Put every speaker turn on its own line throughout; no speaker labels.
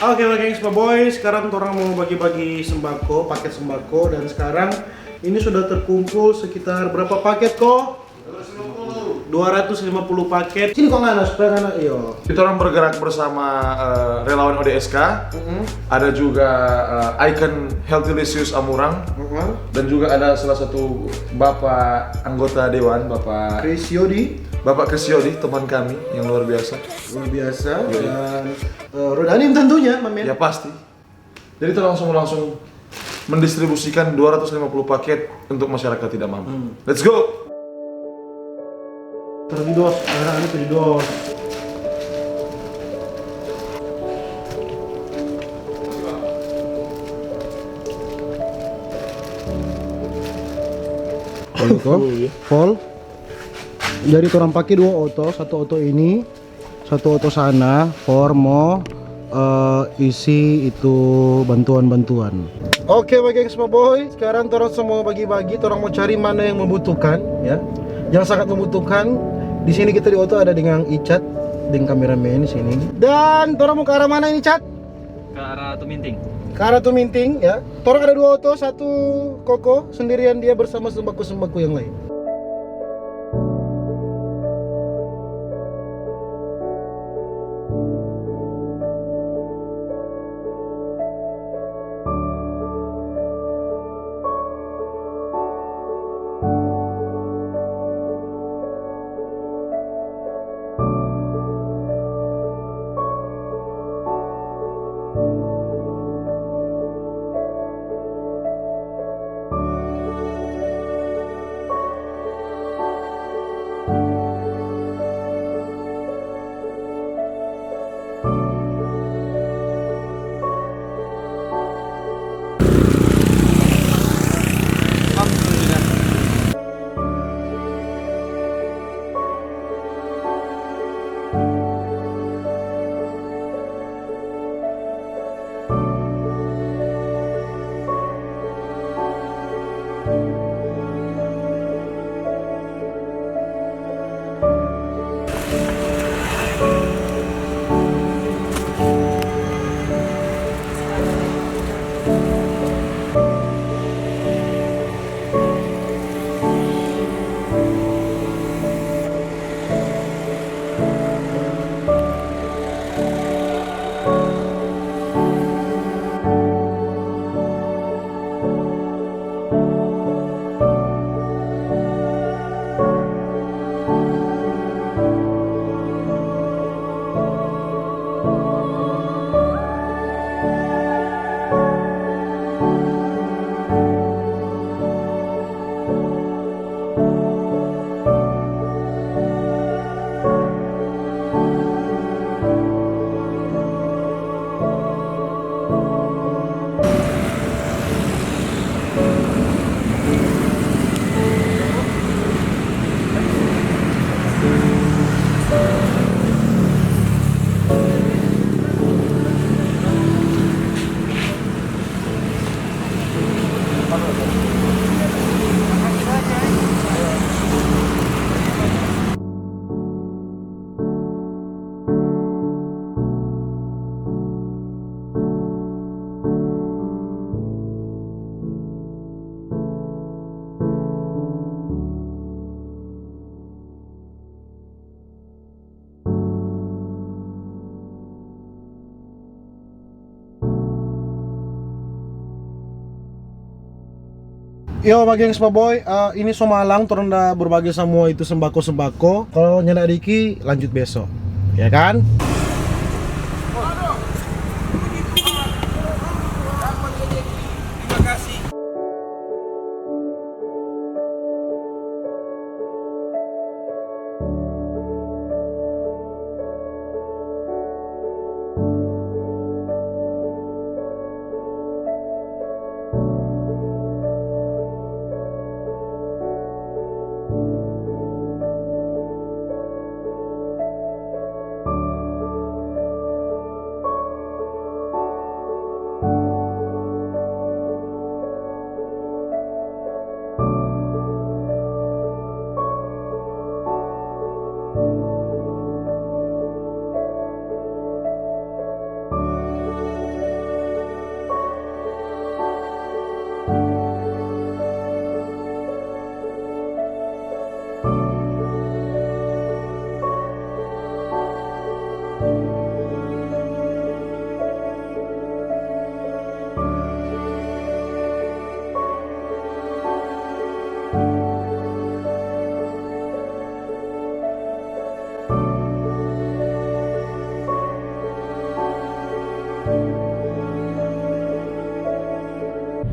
Oke, gengs, boy. Sekarang orang mau bagi-bagi sembako, paket sembako, dan sekarang ini sudah terkumpul sekitar berapa paket kok? 250 paket. Sini kok nggak supaya nggak iyo.
Kita orang bergerak bersama relawan ODSK. Ada juga Icon Healthylicious Amurang. Dan juga ada salah satu bapak anggota dewan, Bapak
Chris Yodi.
Bapak Chris Yodi, teman kami yang luar biasa.
Luar biasa. Dan Rodanim tentunya, Mamen.
Ya pasti. Jadi kita langsung mendistribusikan 250 paket untuk masyarakat tidak mampu. Let's go.
Terdidos, anak-anak terdidos. Pol. Jadi orang pakai dua auto, satu auto ini, satu auto sana, mau isi itu bantuan-bantuan. Oke, gengs, boy. Sekarang orang semua bagi-bagi, orang mau cari mana yang membutuhkan, ya. Yang sangat membutuhkan. Di sini kita di auto ada dengan Icat, dengan kameramen di sini. Dan orang mau ke arah mana ini, Cat?
Ke arah Tuminting.
Ke arah Tuminting, ya. Orang ada dua auto, satu Koko sendirian, dia bersama sembako-sembako yang lain. Yo, gengs, boy. Ini Somalang, turun dah berbagi semua itu sembako-sembako. Kalau nyana Diki, lanjut besok, ya kan?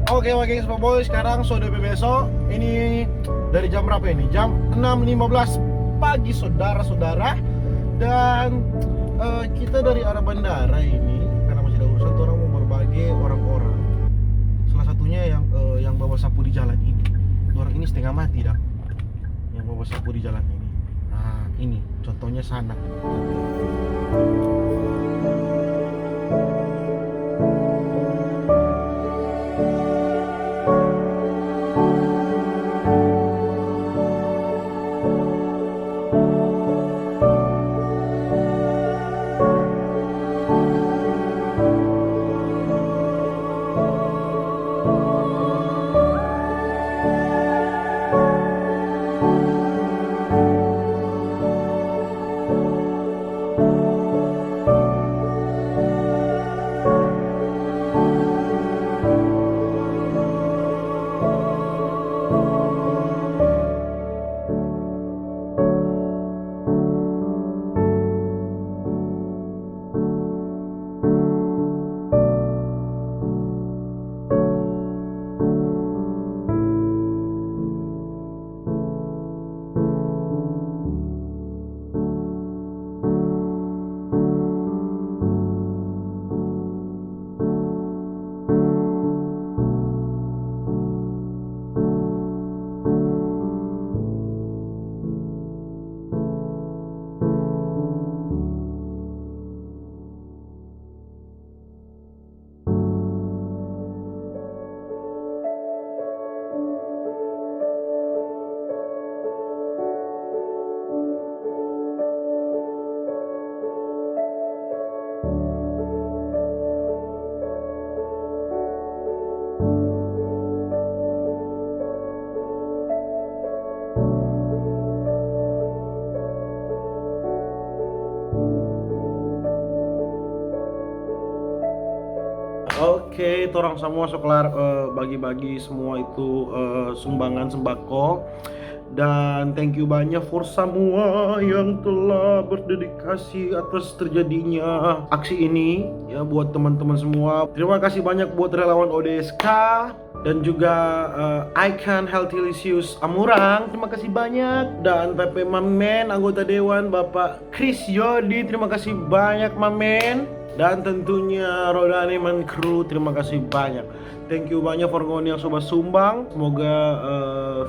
Oke, gengs boy, sekarang sudah besok. Ini dari jam berapa ini? Jam 6.15 pagi saudara-saudara. Dan kita dari arah bandara ini, karena masih ada urusan, tuh orang mau berbagi orang-orang. Salah satunya yang bawa sapu di jalan ini. Orang ini setengah mati dah. Yang bawa sapu di jalan ini. Nah, ini contohnya sana. Oke, orang semua kelar bagi-bagi semua itu sumbangan sembako. Dan thank you banyak for semua yang telah berdedikasi atas terjadinya aksi ini. Ya, buat teman-teman semua, terima kasih banyak buat relawan ODSK dan juga Icon Healthylicious Amurang, terima kasih banyak. Dan PP Mamen, anggota Dewan Bapak Chris Yodi, terima kasih banyak Mamen. Dan tentunya Rodaneman Crew, terima kasih banyak. Thank you banyak for kawan yang sobat sumbang. Semoga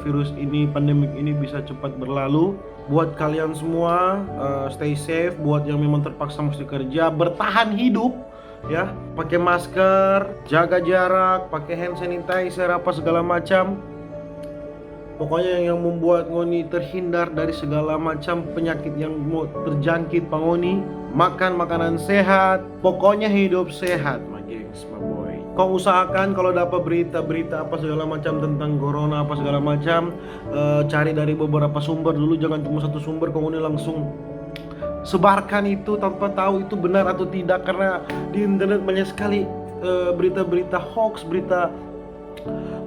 virus ini, pandemik ini bisa cepat berlalu. Buat kalian semua, stay safe. Buat yang memang terpaksa mesti kerja, bertahan hidup ya. Pakai masker, jaga jarak, pakai hand sanitizer apa segala macam. Pokoknya yang membuat ngoni terhindar dari segala macam penyakit yang mau terjangkit pangoni. Makan makanan sehat, pokoknya hidup sehat, my gengs, my boy. Kau usahakan kalau dapat berita-berita apa segala macam tentang corona apa segala macam, cari dari beberapa sumber dulu, jangan cuma satu sumber kau ini langsung sebarkan itu tanpa tahu itu benar atau tidak, karena di internet banyak sekali berita-berita hoax, berita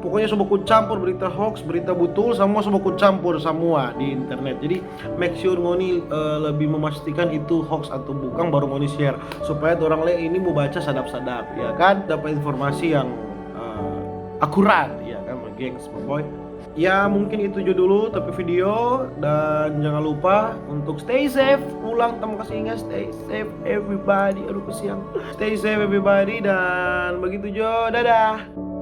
pokoknya semua campur, berita hoax, berita betul, semua campur semua di internet. Jadi make sure ngoni lebih memastikan itu hoax atau bukan, baru ngoni share supaya orang lain ini mau baca sadap-sadap, ya kan, dapat informasi yang akurat, ya kan, my gengs, my boy. Ya mungkin itu aja dulu tapi video, dan jangan lupa untuk stay safe. Ulang terima kasih, ingat stay safe everybody. Aduh kesian. Stay safe everybody, dan begitu jo, dadah.